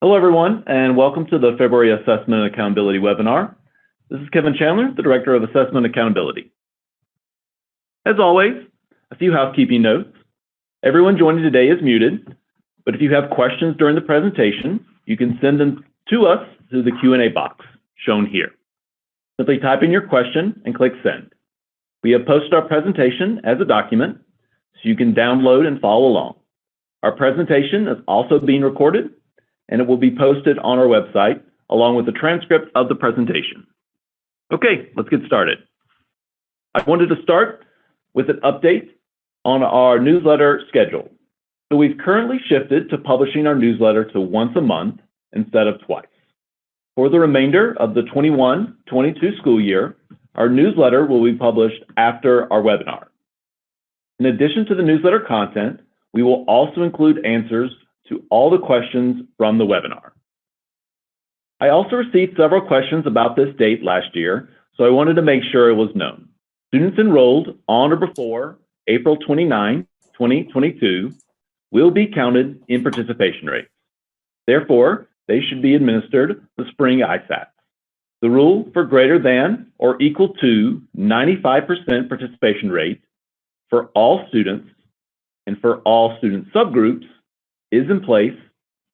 Hello, everyone, and welcome to the February Assessment and Accountability webinar. This is Kevin Chandler, the Director of Assessment and Accountability. As always, a few housekeeping notes. Everyone joining today is muted, but if you have questions during the presentation, you can send them to us through the Q&A box shown here. Simply type in your question and click Send. We have posted our presentation as a document, so you can download and follow along. Our presentation is also being recorded, and it will be posted on our website along with the transcript of the presentation. Okay, let's get started. I wanted to start with an update on our newsletter schedule. So we've currently shifted to publishing our newsletter to once a month instead of twice. For the remainder of the 21-22 school year, our newsletter will be published after our webinar. In addition to the newsletter content, we will also include answers to all the questions from the webinar. I also received several questions about this date last year, so I wanted to make sure it was known. Students enrolled on or before April 29, 2022 will be counted in participation rates. Therefore, they should be administered the spring ISAT. The rule for greater than or equal to 95% participation rate for all students and for all student subgroups is in place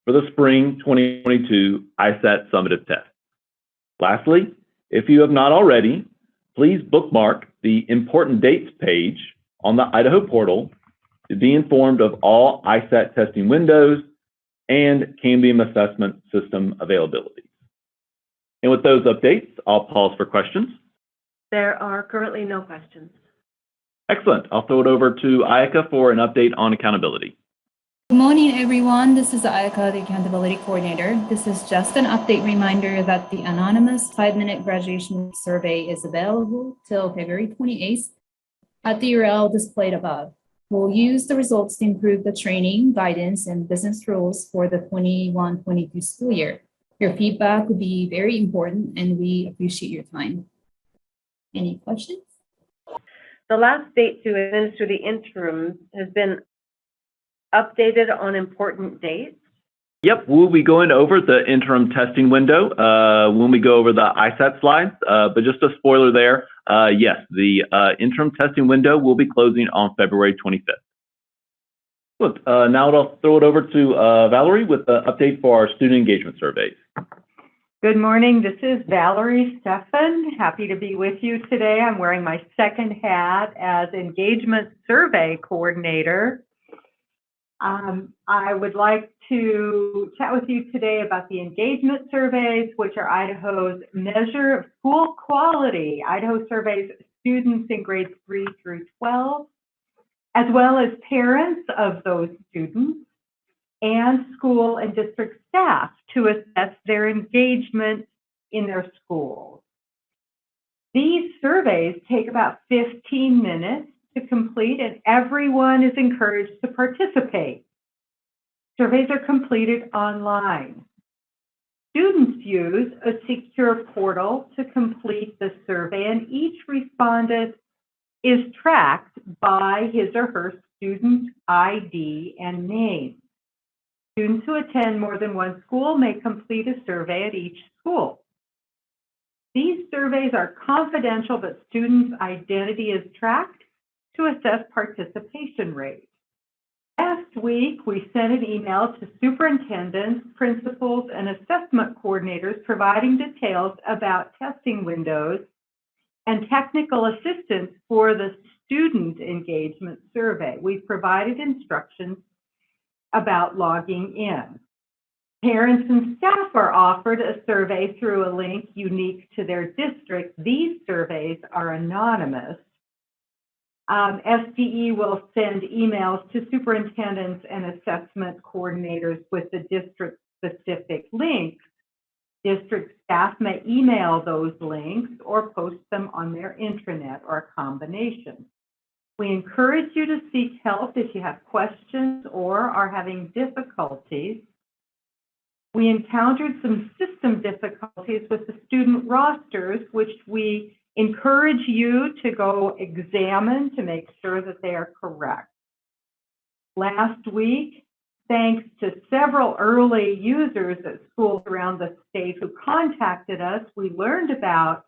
for the spring 2022 ISAT summative test. Lastly, if you have not already, please bookmark the important dates page on the Idaho portal to be informed of all ISAT testing windows and Cambium assessment system availability. And with those updates, I'll pause for questions. There are currently no questions. Excellent. I'll throw it over to Ayaka for an update on accountability. Good morning, everyone. This is Ayaka, the Accountability Coordinator. This is just an update reminder that the anonymous 5-minute graduation survey is available till February 28th at the URL displayed above. We'll use the results to improve the training, guidance, and business rules for the 21-22 school year. Your feedback would be very important, and we appreciate your time. Any questions? The last date to administer the interim has been updated on important dates. Yep, we'll be going over the interim testing window when we go over the ISAT slides, but just a spoiler there, yes, the interim testing window will be closing on February 25th. Look, now I'll throw it over to Valerie with the update for our student engagement surveys. Good morning, this is Valerie Steffen. Happy to be with you today. I'm wearing my second hat as Engagement Survey Coordinator. I would like to chat with you today about the engagement surveys, which are Idaho's measure of school quality. Idaho surveys students in grades 3 through 12, as well as parents of those students and school and district staff to assess their engagement in their schools. These surveys take about 15 minutes to complete, and everyone is encouraged to participate. Surveys are completed online. Students use a secure portal to complete the survey, and each respondent is tracked by his or her student ID and name. Students who attend more than one school may complete a survey at each school. These surveys are confidential, but students' identity is tracked to assess participation rate. Last week, we sent an email to superintendents, principals, and assessment coordinators providing details about testing windows and technical assistance for the student engagement survey. We provided instructions about logging in. Parents and staff are offered a survey through a link unique to their district. These surveys are anonymous. SDE will send emails to superintendents and assessment coordinators with the district-specific links. District staff may email those links or post them on their intranet or a combination. We encourage you to seek help if you have questions or are having difficulties. We encountered some system difficulties with the student rosters, which we encourage you to go examine to make sure that they are correct. Last week, thanks to several early users at schools around the state who contacted us, we learned about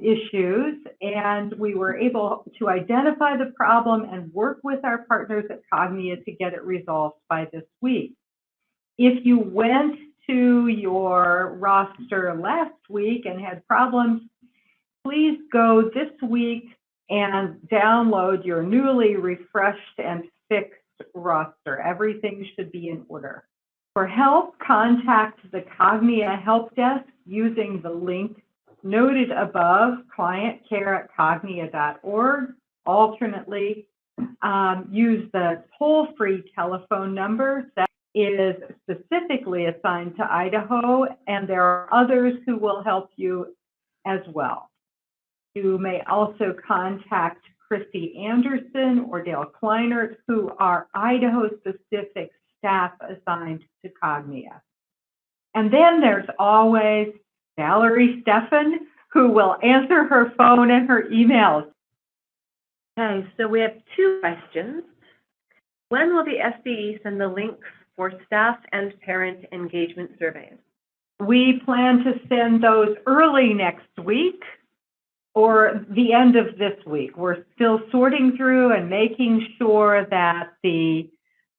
issues, and we were able to identify the problem and work with our partners at Cognia to get it resolved by this week. If you went to your roster last week and had problems, please go this week and download your newly refreshed and fixed roster. Everything should be in order. For help, contact the Cognia help desk using the link noted above, clientcare@cognia.org. Alternately, use the toll-free telephone number that is specifically assigned to Idaho, and there are others who will help you as well. You may also contact Chrissy Anderson or Dale Kleinert, who are Idaho-specific staff assigned to Cognia. And then there's always Valerie Steffen, who will answer her phone and her emails. Okay, so we have two questions. When will the SDE send the links for staff and parent engagement surveys? We plan to send those early next week or the end of this week. We're still sorting through and making sure that the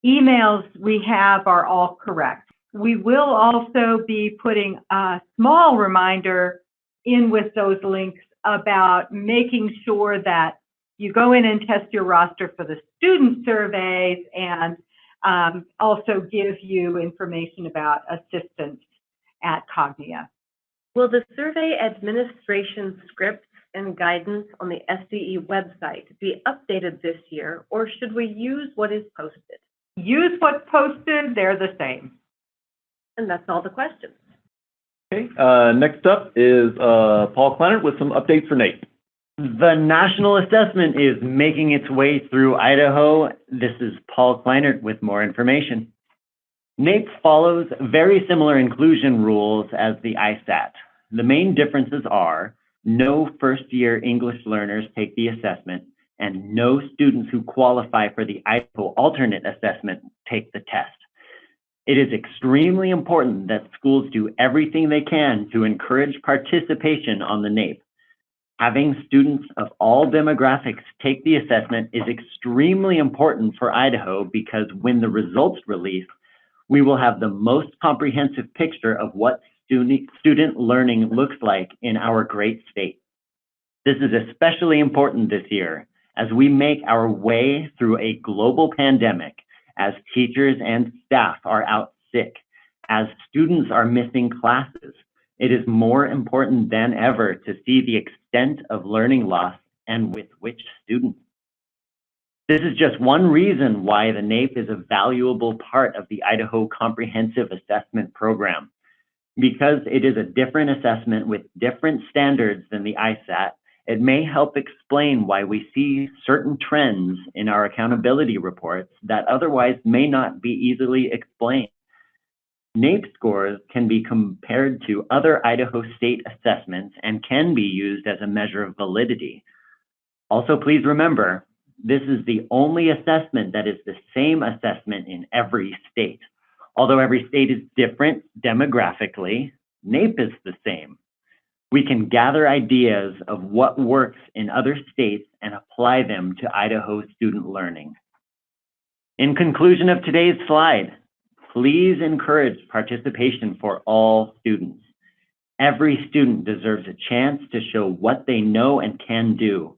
emails we have are all correct. We will also be putting a small reminder in with those links about making sure that you go in and test your roster for the student surveys, and also give you information about assistance at Cognia. Will the survey administration scripts and guidance on the SDE website be updated this year, or should we use what is posted? Use what's posted, they're the same. And that's all the questions. Okay, next up is Paul Kleinert with some updates for NAEP. The national assessment is making its way through Idaho. This is Paul Kleinert with more information. NAEP follows very similar inclusion rules as the ISAT. The main differences are no first-year English learners take the assessment, and no students who qualify for the Idaho alternate assessment take the test. It is extremely important that schools do everything they can to encourage participation on the NAEP. Having students of all demographics take the assessment is extremely important for Idaho because when the results release, we will have the most comprehensive picture of what student learning looks like in our great state. This is especially important this year as we make our way through a global pandemic, as teachers and staff are out sick, as students are missing classes. It is more important than ever to see the extent of learning loss and with which students. This is just one reason why the NAEP is a valuable part of the Idaho Comprehensive Assessment Program. Because it is a different assessment with different standards than the ISAT, it may help explain why we see certain trends in our accountability reports that otherwise may not be easily explained. NAEP scores can be compared to other Idaho state assessments and can be used as a measure of validity. Also, please remember, this is the only assessment that is the same assessment in every state. Although every state is different demographically, NAEP is the same. We can gather ideas of what works in other states and apply them to Idaho student learning. In conclusion of today's slide, please encourage participation for all students. Every student deserves a chance to show what they know and can do.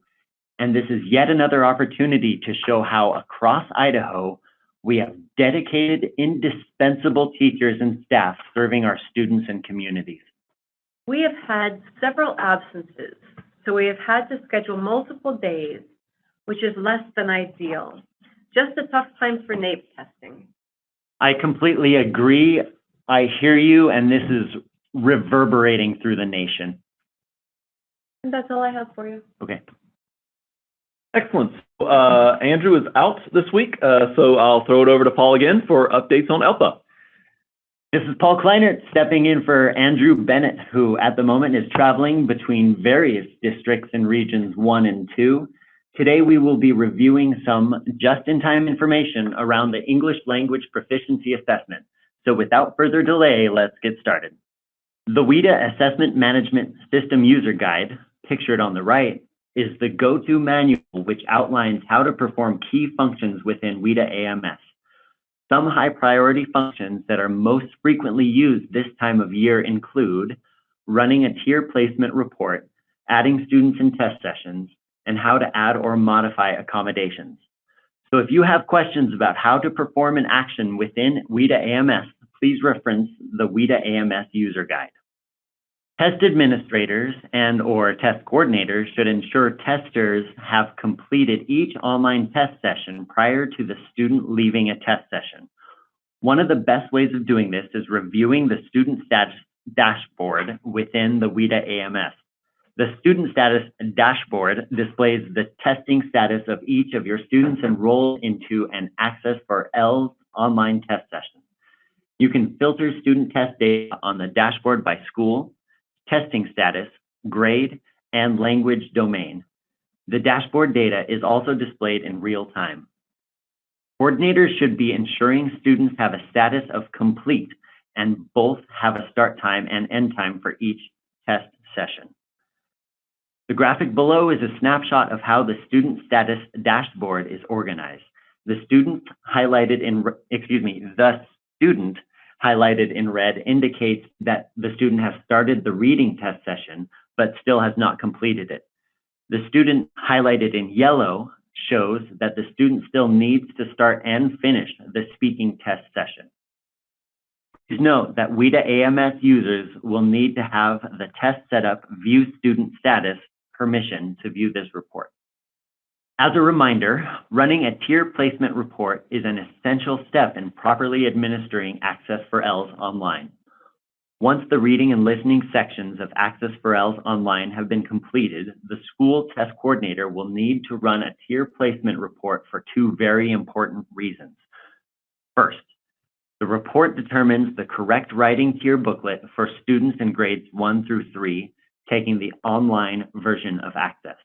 And this is yet another opportunity to show how across Idaho, we have dedicated, indispensable teachers and staff serving our students and communities. We have had several absences, so we have had to schedule multiple days, which is less than ideal. Just a tough time for NAEP testing. I completely agree. I hear you, and this is reverberating through the nation. And that's all I have for you. Okay. Excellent. Andrew is out this week, so I'll throw it over to Paul again for updates on ELPA. This is Paul Kleinert stepping in for Andrew Bennett, who at the moment is traveling between various districts in regions 1 and 2 Today, we will be reviewing some just-in-time information around the English Language Proficiency Assessment. So without further delay, let's get started. The WIDA Assessment Management System User Guide, pictured on the right, is the go-to manual which outlines how to perform key functions within WIDA AMS. Some high-priority functions that are most frequently used this time of year include running a tier placement report, adding students in test sessions, and how to add or modify accommodations. So if you have questions about how to perform an action within WIDA AMS, please reference the WIDA AMS User Guide. Test administrators and/or test coordinators should ensure testers have completed each online test session prior to the student leaving a test session. One of the best ways of doing this is reviewing the student status dashboard within the WIDA AMS. The student status dashboard displays the testing status of each of your students enrolled into an Access for ELS online test session. You can filter student test data on the dashboard by school, testing status, grade, and language domain. The dashboard data is also displayed in real time. Coordinators should be ensuring students have a status of complete and both have a start time and end time for each test session. The graphic below is a snapshot of how the student status dashboard is organized. The student highlighted in red indicates that the student has started the reading test session, but still has not completed it. The student highlighted in yellow shows that the student still needs to start and finish the speaking test session. Please note that WIDA AMS users will need to have the test setup view student status permission to view this report. As a reminder, running a tier placement report is an essential step in properly administering Access for ELS online. Once the reading and listening sections of Access for ELS online have been completed, the school test coordinator will need to run a tier placement report for two very important reasons. First, the report determines the correct writing tier booklet for students in grades 1 through 3 taking the online version of Access.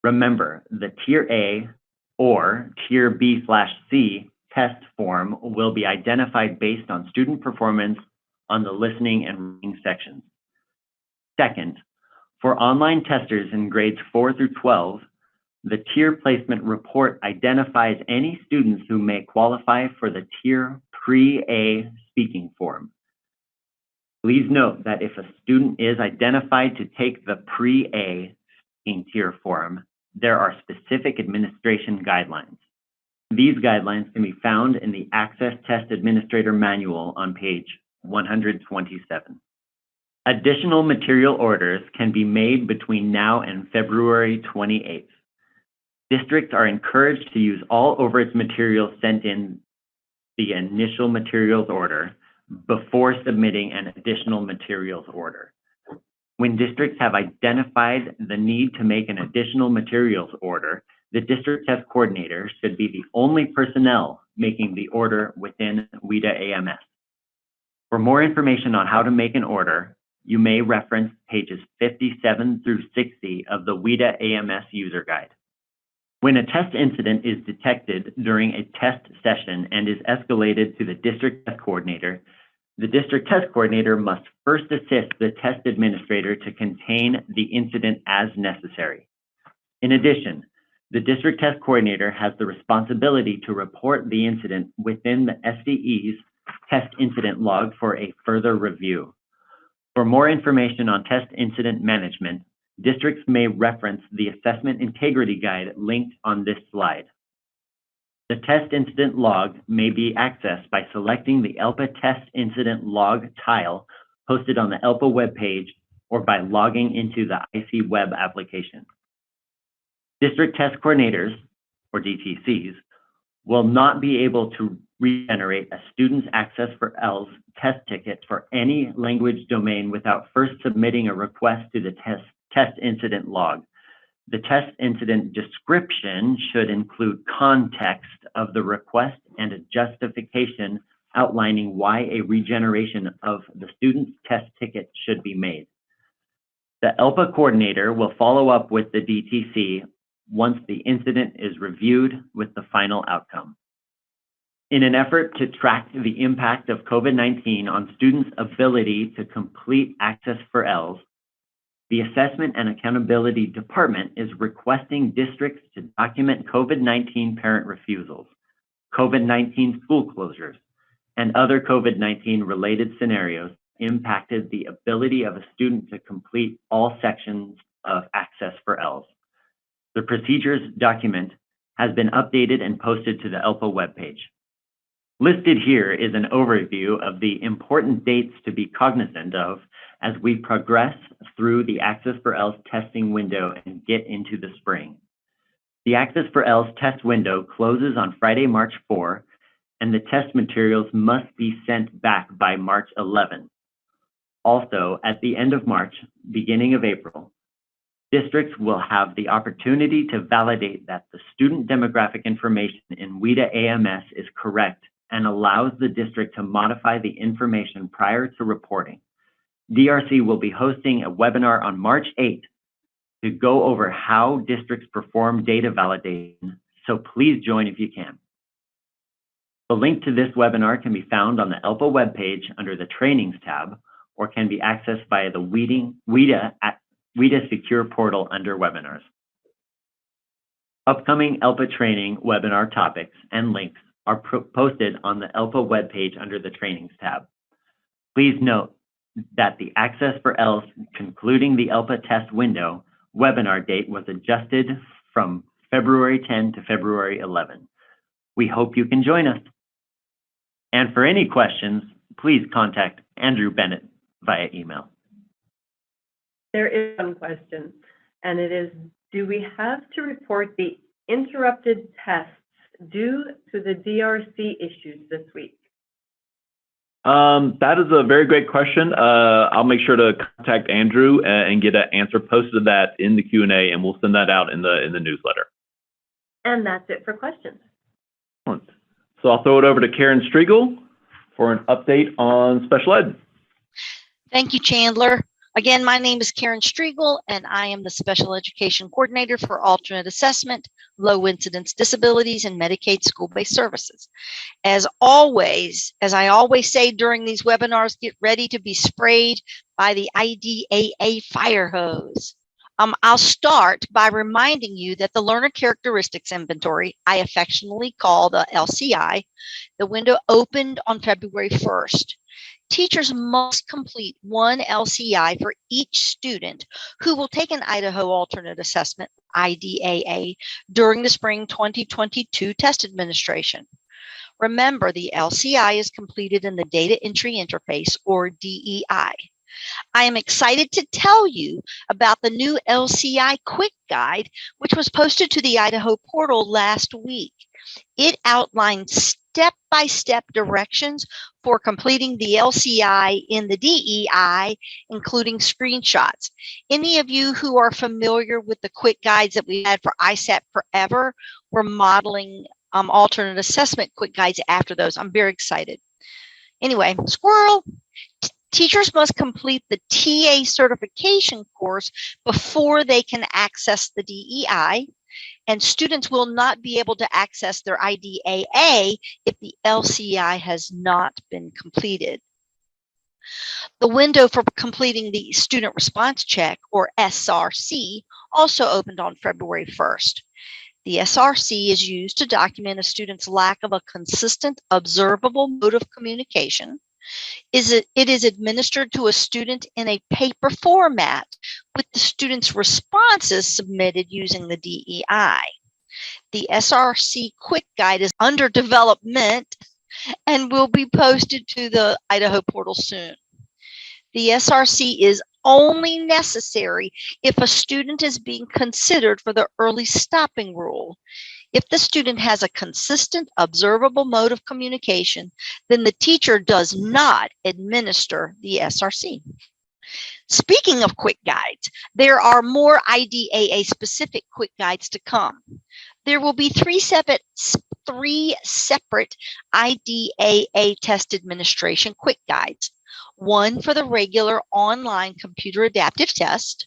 Remember, the Tier A or Tier B/C test form will be identified based on student performance on the listening and reading sections. Second, for online testers in grades 4 through 12, the tier placement report identifies any students who may qualify for the Tier Pre-A speaking form. Please note that if a student is identified to take the Pre-A speaking tier form, there are specific administration guidelines. These guidelines can be found in the Access Test Administrator Manual on page 127. Additional material orders can be made between now and February 28th. Districts are encouraged to use all overage materials sent in the initial materials order before submitting an additional materials order. When districts have identified the need to make an additional materials order, the district test coordinator should be the only personnel making the order within WIDA AMS. For more information on how to make an order, you may reference pages 57 through 60 of the WIDA AMS User Guide. When a test incident is detected during a test session and is escalated to the district test coordinator, the district test coordinator must first assist the test administrator to contain the incident as necessary. In addition, the district test coordinator has the responsibility to report the incident within the SDE's test incident log for a further review. For more information on test incident management, districts may reference the Assessment Integrity Guide linked on this slide. The test incident log may be accessed by selecting the ELPA Test Incident Log tile posted on the ELPA webpage or by logging into the IC web application. District test coordinators, or DTCs, will not be able to regenerate a student's Access for ELS test ticket for any language domain without first submitting a request to the test incident log. The test incident description should include context of the request and a justification outlining why a regeneration of the student's test ticket should be made. The ELPA coordinator will follow up with the DTC once the incident is reviewed with the final outcome. In an effort to track the impact of COVID-19 on students' ability to complete Access for ELS, the Assessment and Accountability Department is requesting districts to document COVID-19 parent refusals, COVID-19 school closures, and other COVID-19 related scenarios impacted the ability of a student to complete all sections of Access for ELS. The procedures document has been updated and posted to the ELPA webpage. Listed here is an overview of the important dates to be cognizant of as we progress through the Access for ELS testing window and get into the spring. The Access for ELS test window closes on Friday, March 4, and the test materials must be sent back by March 11. Also, at the end of March, beginning of April, districts will have the opportunity to validate that the student demographic information in WIDA AMS is correct and allows the district to modify the information prior to reporting. DRC will be hosting a webinar on March 8th to go over how districts perform data validation, so please join if you can. The link to this webinar can be found on the ELPA webpage under the Trainings tab, or can be accessed via the WIDA Secure portal under Webinars. Upcoming ELPA training webinar topics and links are posted on the ELPA webpage under the Trainings tab. Please note that the Access for ELS concluding the ELPA test window webinar date was adjusted from February 10 to February 11. We hope you can join us. And for any questions, please contact Andrew Bennett via email. There is one question, and it is, do we have to report the interrupted tests due to the DRC issues this week? That is a very great question. I'll make sure to contact Andrew and get an answer posted to that in the Q&A, and we'll send that out in the newsletter. And that's it for questions. Excellent. So I'll throw it over to Karen Striegel for an update on special ed. Thank you, Chandler. Again, my name is Karen Striegel, and I am the Special Education Coordinator for Alternate Assessment, Low Incidence Disabilities, and Medicaid School-Based Services. As I always say during these webinars, get ready to be sprayed by the IDAA fire hose. I'll start by reminding you that the Learner Characteristics Inventory, I affectionately call the LCI, the window opened on February 1st. Teachers must complete one LCI for each student who will take an Idaho Alternate Assessment, IDAA, during the spring 2022 test administration. Remember, the LCI is completed in the Data Entry Interface, or DEI. I am excited to tell you about the new LCI Quick Guide, which was posted to the Idaho portal last week. It outlines step-by-step directions for completing the LCI in the DEI, including screenshots. Any of you who are familiar with the quick guides that we had for ISAP Forever, we're modeling alternate assessment quick guides after those. I'm very excited. Anyway, squirrel. Teachers must complete the TA certification course before they can access the DEI, and students will not be able to access their IDAA if the LCI has not been completed. The window for completing the Student Response Check, or SRC, also opened on February 1st. The SRC is used to document a student's lack of a consistent, observable mode of communication. It is administered to a student in a paper format with the student's responses submitted using the DEI. The SRC Quick Guide is under development and will be posted to the Idaho portal soon. The SRC is only necessary if a student is being considered for the early stopping rule. If the student has a consistent, observable mode of communication, then the teacher does not administer the SRC. Speaking of quick guides, there are more IDAA-specific quick guides to come. There will be three separate IDAA test administration quick guides. One for the regular online computer adaptive test,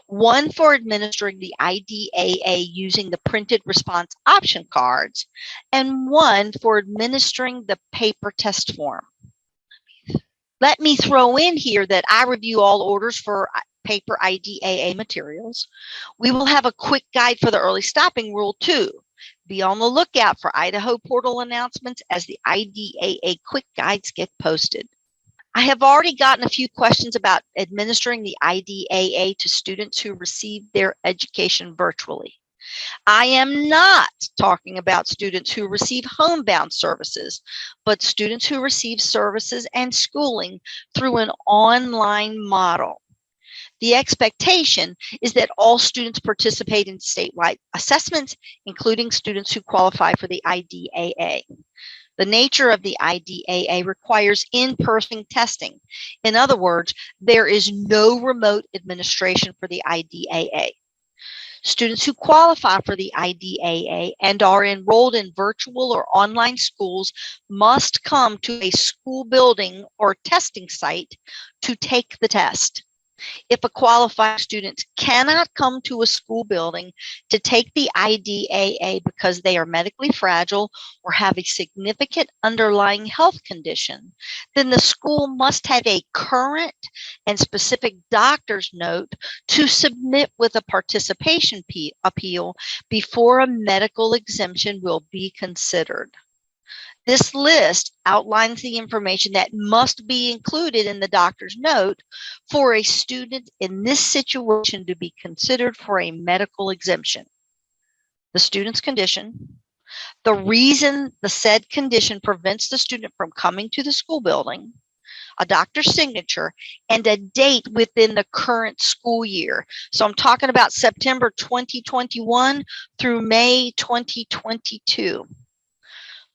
one for administering the IDAA using the printed response option cards, and one for administering the paper test form. Let me throw in here that I review all orders for paper IDAA materials. We will have a quick guide for the early stopping rule too. Be on the lookout for Idaho portal announcements as the IDAA quick guides get posted. I have already gotten a few questions about administering the IDAA to students who receive their education virtually. I am not talking about students who receive homebound services, but students who receive services and schooling through an online model. The expectation is that all students participate in statewide assessments, including students who qualify for the IDAA. The nature of the IDAA requires in-person testing. In other words, there is no remote administration for the IDAA. Students who qualify for the IDAA and are enrolled in virtual or online schools must come to a school building or testing site to take the test. If a qualified student cannot come to a school building to take the IDAA because they are medically fragile or have a significant underlying health condition, then the school must have a current and specific doctor's note to submit with a participation appeal before a medical exemption will be considered. This list outlines the information that must be included in the doctor's note for a student in this situation to be considered for a medical exemption. The student's condition, the reason the said condition prevents the student from coming to the school building, a doctor's signature, and a date within the current school year. So I'm talking about September 2021 through May 2022.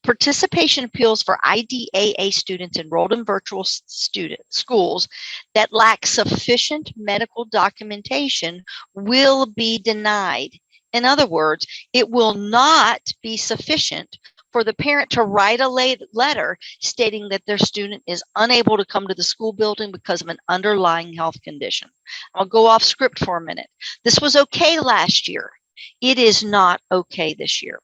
Participation appeals for IDAA students enrolled in virtual schools that lack sufficient medical documentation will be denied. In other words, it will not be sufficient for the parent to write a letter stating that their student is unable to come to the school building because of an underlying health condition. I'll go off script for a minute. This was okay last year. It is not okay this year.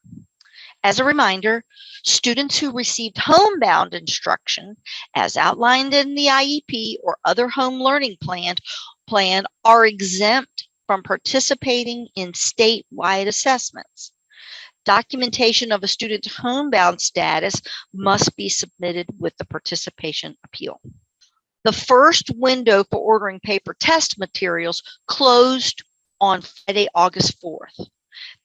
As a reminder, students who received homebound instruction, as outlined in the IEP or other home learning plan are exempt from participating in statewide assessments. Documentation of a student's homebound status must be submitted with the participation appeal. The first window for ordering paper test materials closed on Friday, August 4th.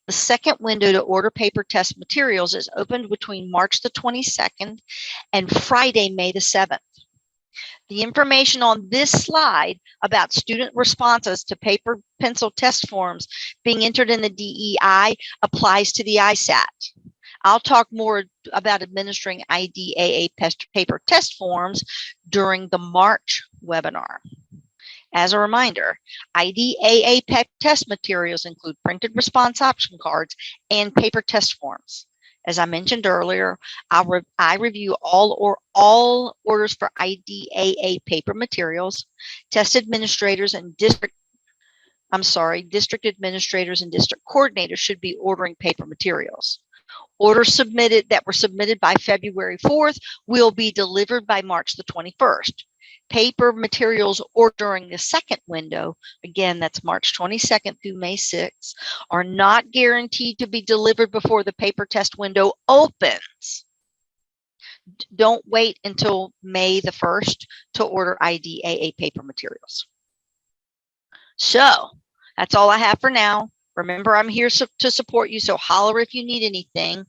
The second window to order paper test materials is opened between March the 22nd and Friday, May the 7th. The information on this slide about student responses to paper pencil test forms being entered in the DEI applies to the ISAT. I'll talk more about administering IDAA paper test forms during the March webinar. As a reminder, IDAA test materials include printed response option cards and paper test forms. As I mentioned earlier, I review all orders for IDAA paper materials. District administrators and district coordinators should be ordering paper materials. Orders that were submitted by February 4th will be delivered by March the 21st. Paper materials or during the second window, again, that's March 22nd through May 6th, are not guaranteed to be delivered before the paper test window opens. Don't wait until May the 1st to order IDAA paper materials. So that's all I have for now. Remember, I'm here to support you, so holler if you need anything.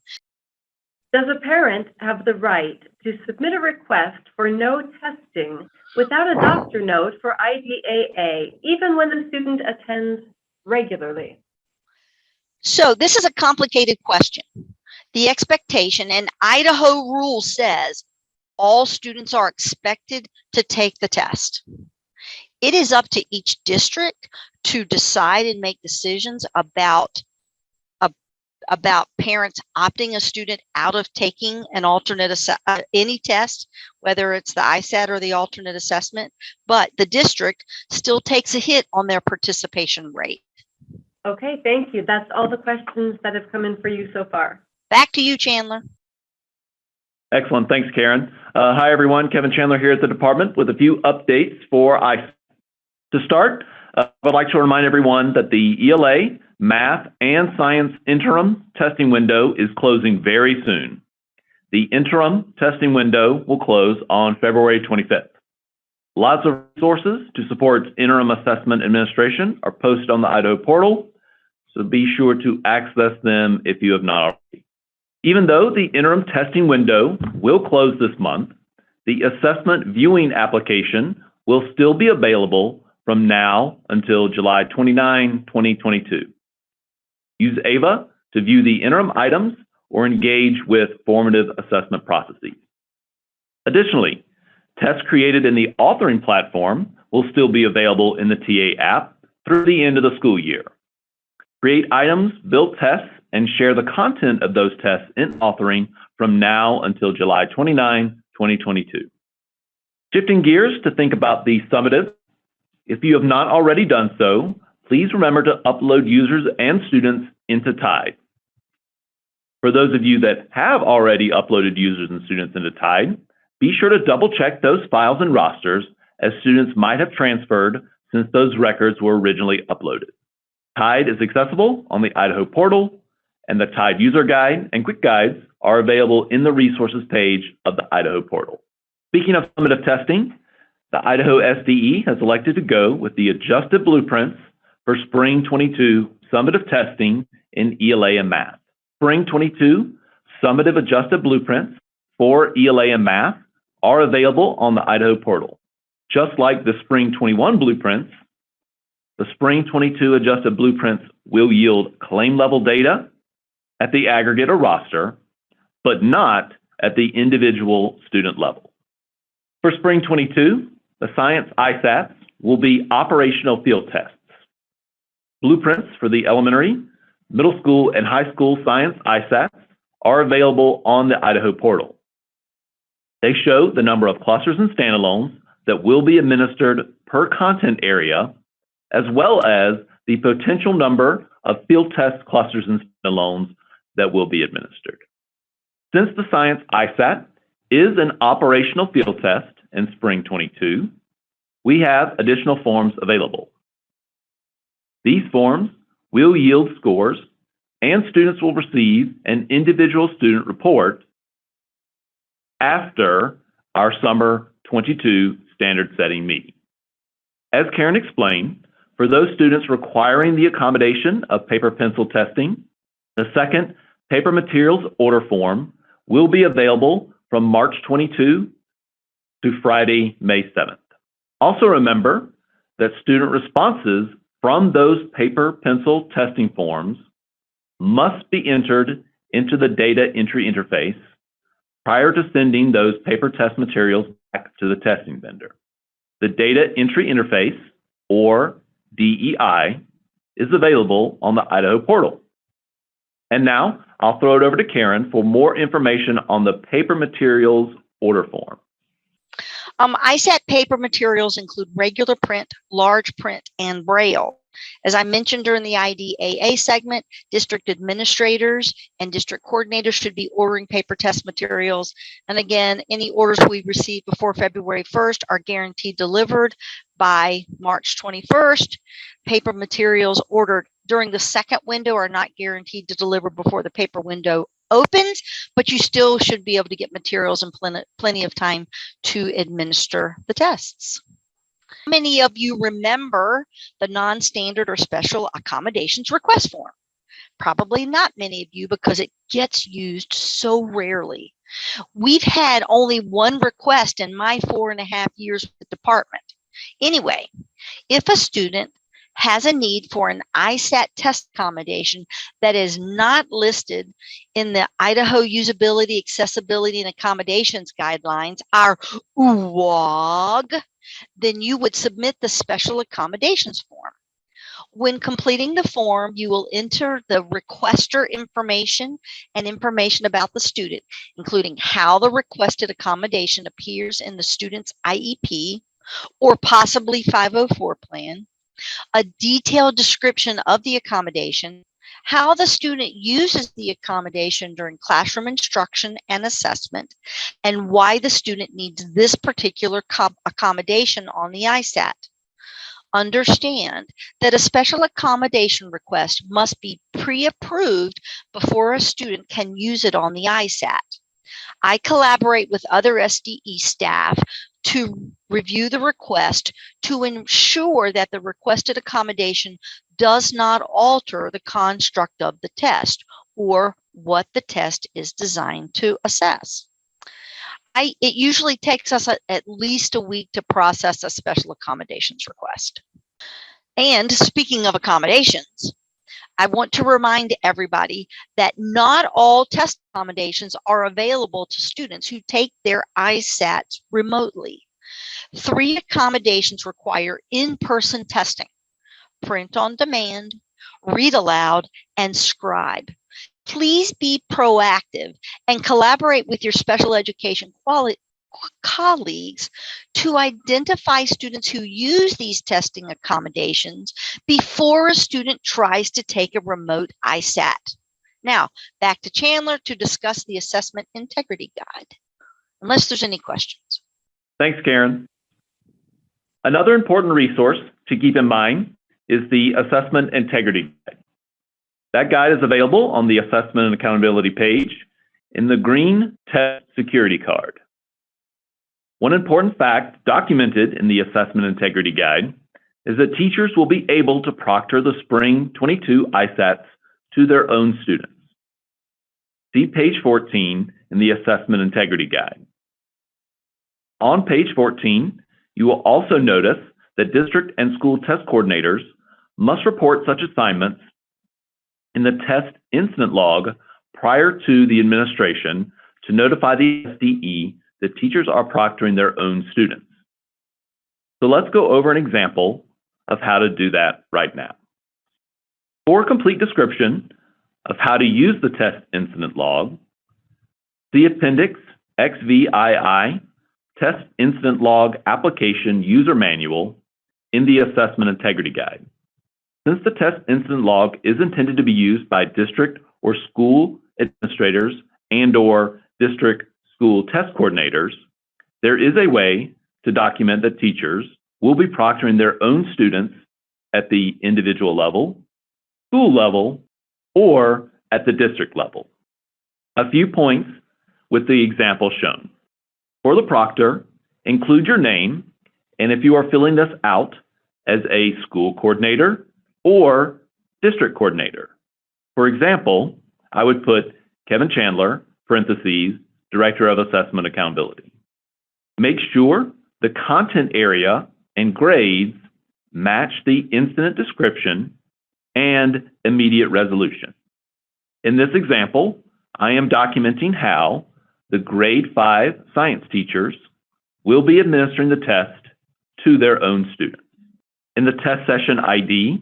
Does a parent have the right to submit a request for no testing without a doctor note for IDAA, even when the student attends regularly? So this is a complicated question. The expectation and Idaho rule says all students are expected to take the test. It is up to each district to decide and make decisions about about parents opting a student out of taking an any test, whether it's the ISAT or the alternate assessment, but the district still takes a hit on their participation rate. Okay, thank you. That's all the questions that have come in for you so far. Back to you, Chandler. Excellent. Thanks, Karen. Hi, everyone. Kevin Chandler here at the department with a few updates for ISAT. To start, I would like to remind everyone that the ELA, math, and science interim testing window is closing very soon. The interim testing window will close on February 25th. Lots of resources to support interim assessment administration are posted on the Idaho portal, so be sure to access them if you have not already. Even though the interim testing window will close this month, the assessment viewing application will still be available from now until July 29, 2022. Use AVA to view the interim items or engage with formative assessment processes. Additionally, tests created in the authoring platform will still be available in the TA app through the end of the school year. Create items, build tests, and share the content of those tests in authoring from now until July 29, 2022. Shifting gears to think about the summative. If you have not already done so, please remember to upload users and students into TIDE. For those of you that have already uploaded users and students into TIDE, be sure to double check those files and rosters, as students might have transferred since those records were originally uploaded. TIDE is accessible on the Idaho portal, and the TIDE user guide and quick guides are available in the resources page of the Idaho portal. Speaking of summative testing, the Idaho SDE has elected to go with the adjusted blueprints for Spring 22 summative testing in ELA and math. Spring 22 summative adjusted blueprints for ELA and math are available on the Idaho portal. Just like the Spring 21 blueprints, the Spring 22 adjusted blueprints will yield claim level data at the aggregate or roster, but not at the individual student level. For Spring 22, the science ISATs will be operational field tests. Blueprints for the elementary, middle school, and high school science ISATs are available on the Idaho portal. They show the number of clusters and standalones that will be administered per content area, as well as the potential number of field test clusters and standalones that will be administered. Since the science ISAT is an operational field test in Spring 22, we have additional forms available. These forms will yield scores, and students will receive an individual student report after our Summer 22 standard setting meeting. As Karen explained, for those students requiring the accommodation of paper pencil testing, the second paper materials order form will be available from March 22 to Friday, May 7th. Also remember that student responses from those paper pencil testing forms must be entered into the data entry interface prior to sending those paper test materials back to the testing vendor. The data entry interface, or DEI, is available on the Idaho portal. And now I'll throw it over to Karen for more information on the paper materials order form. ISAT paper materials include regular print, large print, and Braille. As I mentioned during the IDAA segment, district administrators and district coordinators should be ordering paper test materials. And again, any orders we receive before February 1st are guaranteed delivered by March 21st. Paper materials ordered during the second window are not guaranteed to deliver before the paper window opens, but you still should be able to get materials in plenty of time to administer the tests. Many of you remember the non-standard or special accommodations request form. Probably not many of you, because it gets used so rarely. We've had only one request in my 4.5 years with the department. Anyway, if a student has a need for an ISAT test accommodation that is not listed in the Idaho Usability, Accessibility, and Accommodations Guidelines, our UWAG, then you would submit the special accommodations form. When completing the form, you will enter the requester information and information about the student, including how the requested accommodation appears in the student's IEP or possibly 504 plan, a detailed description of the accommodation, how the student uses the accommodation during classroom instruction and assessment, and why the student needs this particular accommodation on the ISAT. Understand that a special accommodation request must be pre-approved before a student can use it on the ISAT. I collaborate with other SDE staff to review the request to ensure that the requested accommodation does not alter the construct of the test or what the test is designed to assess. It usually takes us at least a week to process a special accommodations request. And speaking of accommodations, I want to remind everybody that not all test accommodations are available to students who take their ISATs remotely. 3 accommodations require in-person testing: print on demand, read aloud, and scribe. Please be proactive and collaborate with your special education colleagues to identify students who use these testing accommodations before a student tries to take a remote ISAT. Now, back to Chandler to discuss the Assessment Integrity Guide, unless there's any questions. Thanks, Karen. Another important resource to keep in mind is the Assessment Integrity Guide. That guide is available on the Assessment and Accountability page in the green Test Security card. One important fact documented in the Assessment Integrity Guide is that teachers will be able to proctor the Spring 22 ISATs to their own students. See page 14 in the Assessment Integrity Guide. On page 14, you will also notice that district and school test coordinators must report such assignments in the test incident log prior to the administration to notify the SDE that teachers are proctoring their own students. So let's go over an example of how to do that right now. For a complete description of how to use the test incident log, see Appendix XVII Test Incident Log Application User Manual in the Assessment Integrity Guide. Since the test incident log is intended to be used by district or school administrators and/or district school test coordinators, there is a way to document that teachers will be proctoring their own students at the individual level, school level, or at the district level. A few points with the example shown. For the proctor, include your name, and if you are filling this out as a school coordinator or district coordinator. For example, I would put Kevin Chandler, parentheses, Director of Assessment Accountability. Make sure the content area and grades match the incident description and immediate resolution. In this example, I am documenting how the grade 5 science teachers will be administering the test to their own students. In the test session ID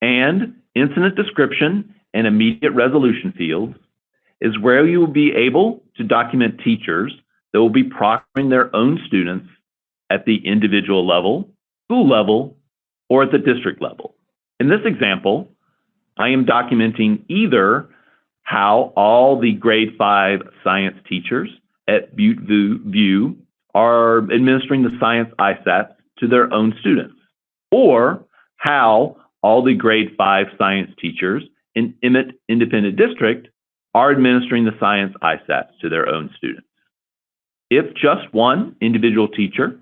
and incident description and immediate resolution fields is where you will be able to document teachers that will be proctoring their own students at the individual level, school level, or at the district level. In this example, I am documenting either how all the grade 5 science teachers at Butte View are administering the science ISAT to their own students, or how all the grade 5 science teachers in Emmett Independent District are administering the science ISATs to their own students. If just one individual teacher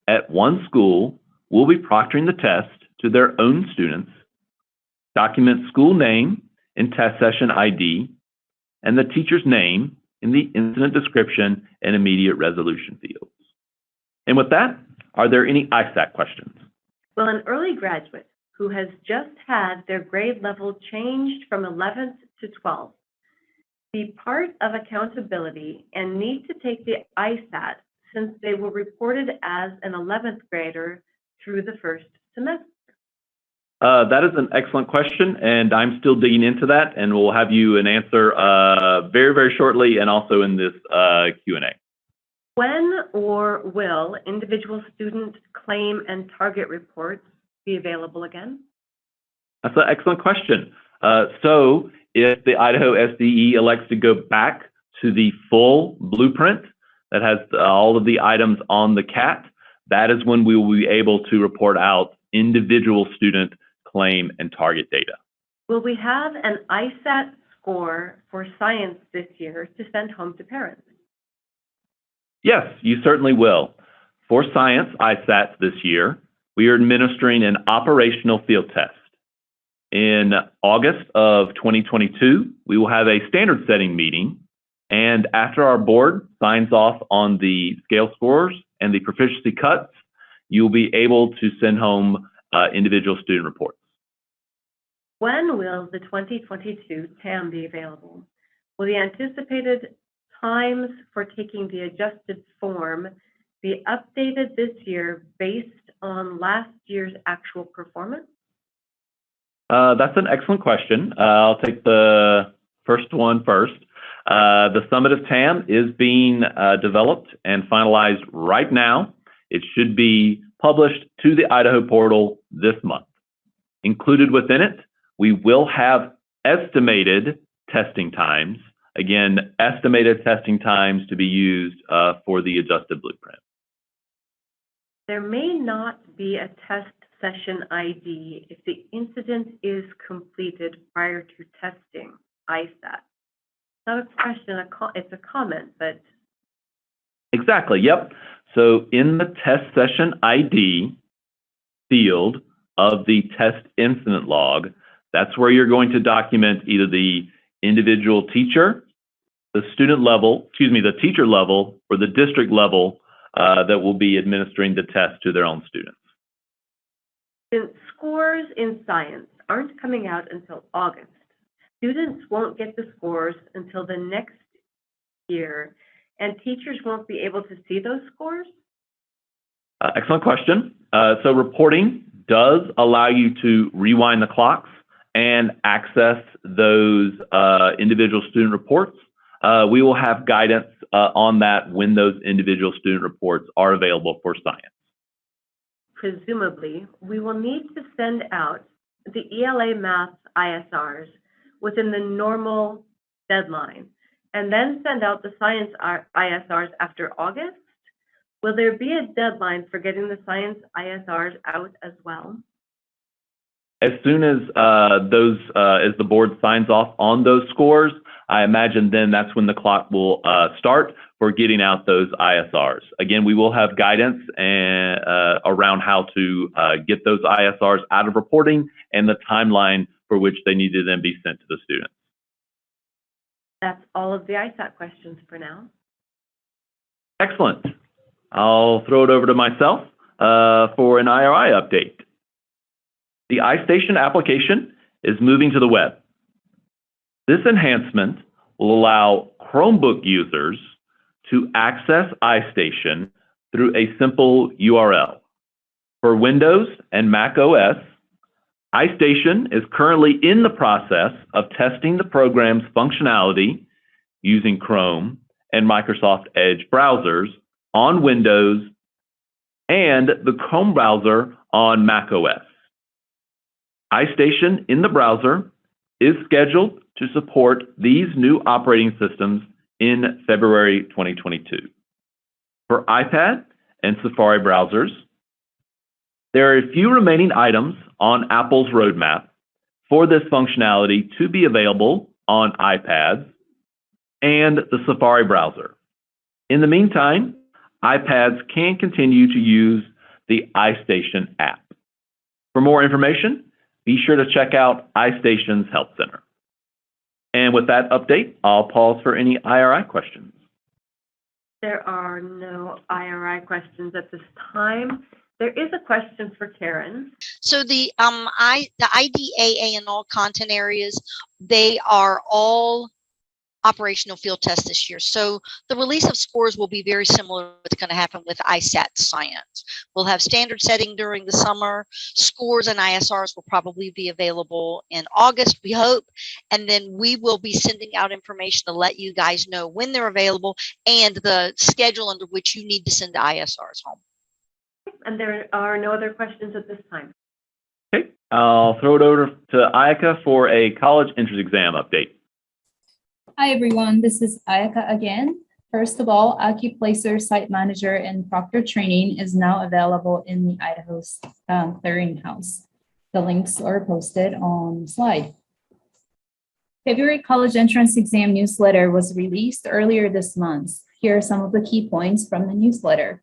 at one school will be proctoring the test to their own students, document school name in test session ID and the teacher's name in the incident description and immediate resolution fields. And with that, are there any ISAT questions? Will an early graduate who has just had their grade level changed from 11th to 12th be part of accountability and need to take the ISAT since they were reported as an 11th grader through the first semester? That is an excellent question, and I'm still digging into that, and we'll have you an answer very, very shortly, and also in this Q&A. When or will individual student claim and target reports be available again? That's an excellent question. So if the Idaho SDE elects to go back to the full blueprint that has all of the items on the CAT, that is when we will be able to report out individual student claim and target data. Will we have an ISAT score for science this year to send home to parents? Yes, you certainly will. For science ISATs this year, we are administering an operational field test. In August of 2022, we will have a standard setting meeting, and after our board signs off on the scale scores and the proficiency cuts, you'll be able to send home individual student reports. When will the 2022 TAM be available? Will the anticipated times for taking the adjusted form be updated this year based on last year's actual performance? That's an excellent question. I'll take the first one first. The summative TAM is being developed and finalized right now. It should be published to the Idaho portal this month. Included within it, we will have estimated testing times. Again, estimated testing times to be used for the adjusted blueprint. There may not be a test session ID if the incident is completed prior to testing ISAT. Not a question, it's a comment, but... Exactly, yep. So in the test session ID field of the test incident log, that's where you're going to document either the individual teacher, the student level, the teacher level, or the district level that will be administering the test to their own students. Since scores in science aren't coming out until August, students won't get the scores until the next year, and teachers won't be able to see those scores? Excellent question. So reporting does allow you to rewind the clocks and access those individual student reports. We will have guidance on that when those individual student reports are available for science. Presumably, we will need to send out the ELA math ISRs within the normal deadline, and then send out the science ISRs after August. Will there be a deadline for getting the science ISRs out as well? As soon as as the board signs off on those scores, I imagine then that's when the clock will start for getting out those ISRs. Again, we will have guidance around how to get those ISRs out of reporting and the timeline for which they need to then be sent to the students. That's all of the ISAT questions for now. Excellent. I'll throw it over to myself for an IRI update. The iStation application is moving to the web. This enhancement will allow Chromebook users to access iStation through a simple URL. For Windows and Mac OS, iStation is currently in the process of testing the program's functionality using Chrome and Microsoft Edge browsers on Windows and the Chrome browser on Mac OS. iStation in the browser is scheduled to support these new operating systems in February 2022. For iPad and Safari browsers, there are a few remaining items on Apple's roadmap for this functionality to be available on iPads and the Safari browser. In the meantime, iPads can continue to use the iStation app. For more information, be sure to check out iStation's Help Center. And with that update, I'll pause for any IRI questions. There are no IRI questions at this time. There is a question for Karen. So the IDAA and all content areas, they are all operational field test this year. So the release of scores will be very similar to what's going to happen with ISAT science. We'll have standard setting during the summer. Scores and ISRs will probably be available in August, we hope. And then we will be sending out information to let you guys know when they're available and the schedule under which you need to send the ISRs home. And there are no other questions at this time. Okay, I'll throw it over to Ayaka for a college entrance exam update. Hi, everyone. This is Ayaka again. First of all, AccuPlacer Site Manager and Proctor training is now available in the Idaho Clearinghouse. The links are posted on the slide. February college entrance exam newsletter was released earlier this month. Here are some of the key points from the newsletter.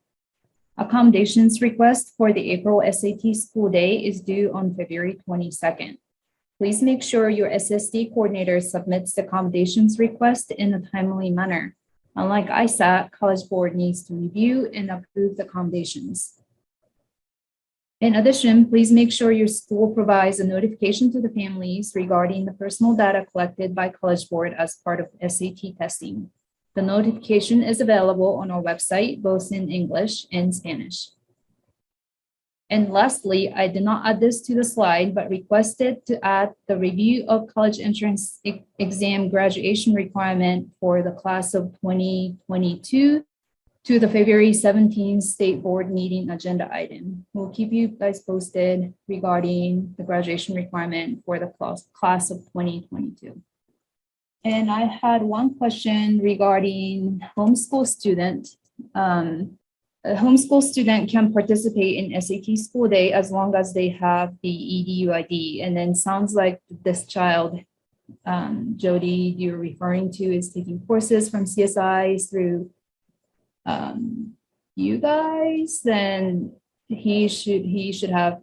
Accommodations request for the April SAT school day is due on February 22nd. Please make sure your SSD coordinator submits the accommodations request in a timely manner. Unlike ISAT, College Board needs to review and approve the accommodations. In addition, please make sure your school provides a notification to the families regarding the personal data collected by College Board as part of SAT testing. The notification is available on our website, both in English and Spanish. And lastly, I did not add this to the slide, but requested to add the review of college entrance exam graduation requirement for the class of 2022 to the February 17th State Board meeting agenda item. We'll keep you guys posted regarding the graduation requirement for the class of 2022. And I had one question regarding homeschool student. A homeschool student can participate in SAT school day as long as they have the EDU ID. And then sounds like this child, Jody, you're referring to, is taking courses from CSI through you guys. Then he should have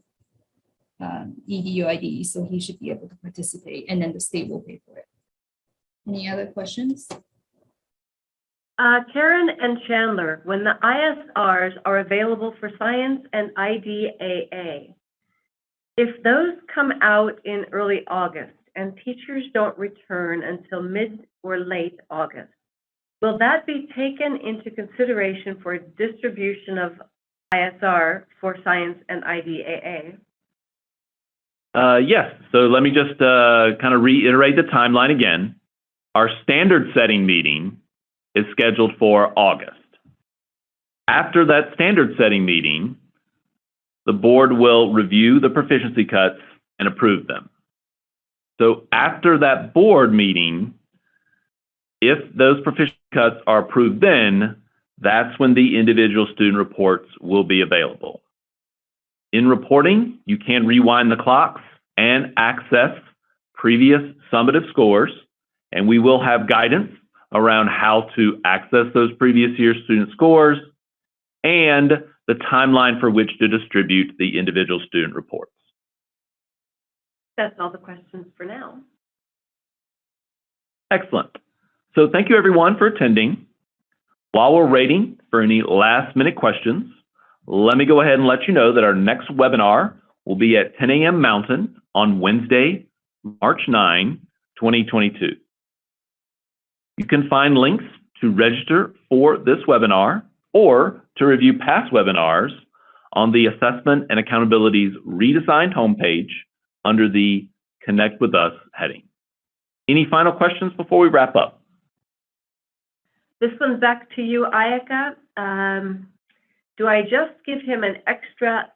EDU ID, so he should be able to participate, and then the state will pay for it. Any other questions? Karen and Chandler, when the ISRs are available for science and IDAA, if those come out in early August and teachers don't return until mid or late August, will that be taken into consideration for distribution of ISR for science and IDAA? Yes, so let me just kind of reiterate the timeline again. Our standard setting meeting is scheduled for August. After that standard setting meeting, the board will review the proficiency cuts and approve them. So after that board meeting, if those proficiency cuts are approved then, that's when the individual student reports will be available. In reporting, you can rewind the clocks and access previous summative scores, and we will have guidance around how to access those previous year student scores and the timeline for which to distribute the individual student reports. That's all the questions for now. Excellent. So thank you everyone for attending. While we're waiting for any last minute questions, let me go ahead and let you know that our next webinar will be at 10 a.m. Mountain on Wednesday, March 9, 2022. You can find links to register for this webinar or to review past webinars on the Assessment and Accountability's redesigned homepage under the Connect with Us heading. Any final questions before we wrap up? This one's back to you, Ayaka. Do I just give him an extra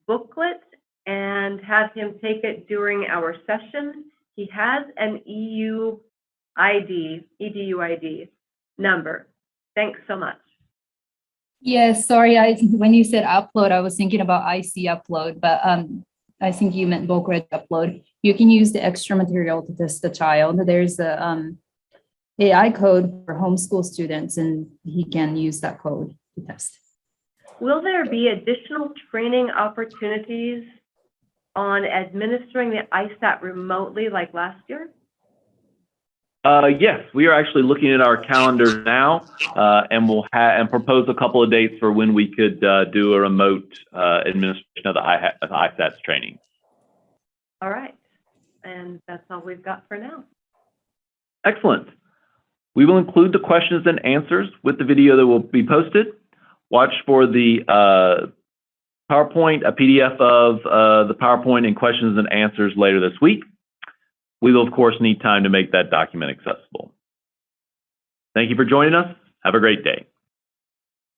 booklet and have him take it during our session? He has an EDU ID number. Thanks so much. Yes, sorry, when you said upload, I was thinking about IC upload, but I think you meant bulk reg upload. You can use the extra material to test the child. There's a AI code for homeschool students, and he can use that code to test. Will there be additional training opportunities on administering the ISAT remotely like last year? Yes, we are actually looking at our calendars now, and we'll propose a couple of dates for when we could do a remote administration of the ISATS training. All right, and that's all we've got for now. Excellent. We will include the questions and answers with the video that will be posted. Watch for the PowerPoint, a PDF of the PowerPoint and questions and answers later this week. We will, of course, need time to make that document accessible. Thank you for joining us. Have a great day.